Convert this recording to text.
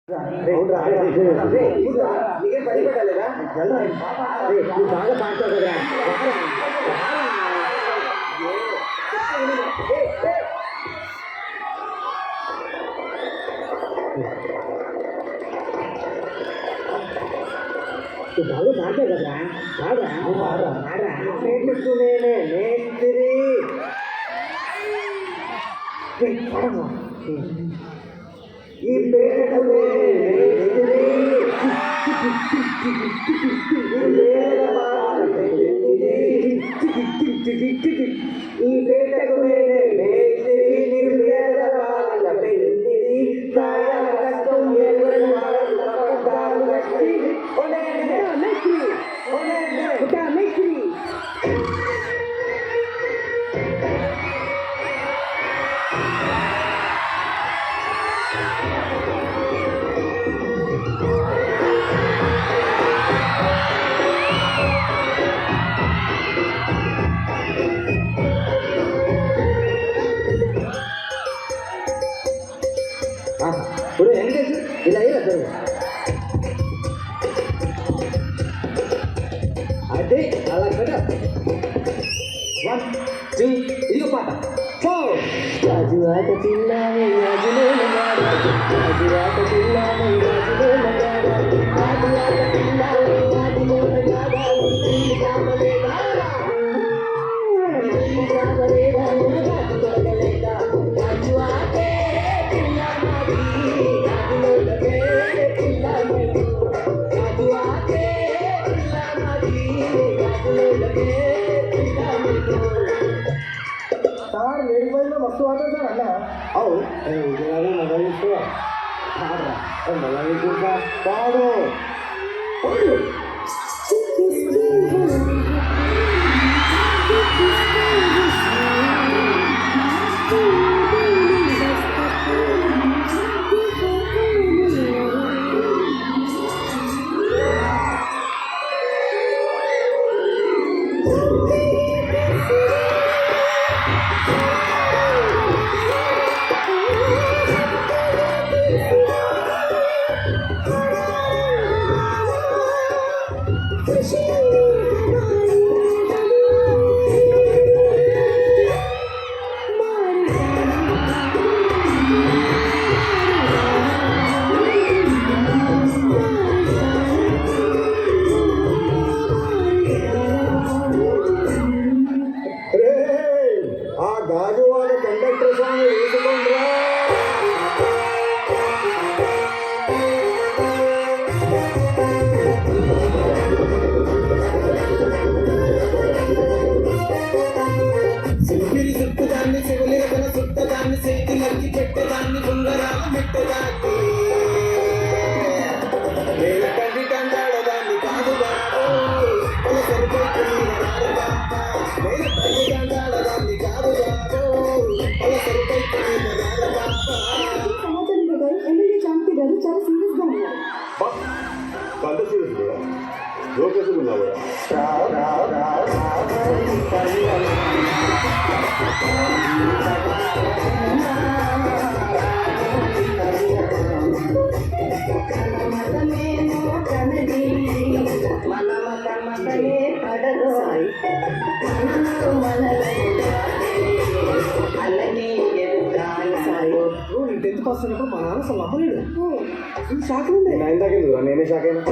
నీకే పని పెట్టలేదా? నువ్వు బాగా పాడతావు కదా. నువ్వు బాగా పాడతావు కదా. పాడరా పాడరా నేర్చుకునేనే నేర్చుకుని ఈ పేటకు ఈ పేటకు ఇప్పుడు వెంకటేష్ ఇలా అయ్యారు అదే అలా కదా. 1 2 ఇదిగో పాట. రాజువాక పిల్లాని రాజులో రాజువాక పిల్లాని రాజులో రాజువాక పిల్లాని రాజులో సార్ లేడీ బాయ్లో మస్తు వాడతారు సార్ అన్న. అవును పాడు ఆ గాజువాడ కండక్టర్ స్వామి వేసుకోండిరా. సింగిరి చుట్టదాన్ని శివలిన తన చుట్టదాన్ని చేతిలకి పెట్టదాన్ని ఉంగరాల మెట్టదాన్ని నేను తండ్రి కండాడదాన్ని కాదు బాబు సరిపోతుంది నేను తండ్రి కండాడదాన్ని కాదు బాబు సరిపోతుంది. సమాచారం గారు ఎమ్మెల్యే చాంపి గారు చాలా సీరియస్ గా ఉన్నారు. పంట సీరియస్ లోకేషన్ ఉన్నావా? నువ్వు 10th పాస్ అయినప్పుడు మా నాన్న అసలు నమ్మలేడు. షాక్ ఉంది. 9th దాకా నేనే షాక్ అయినా.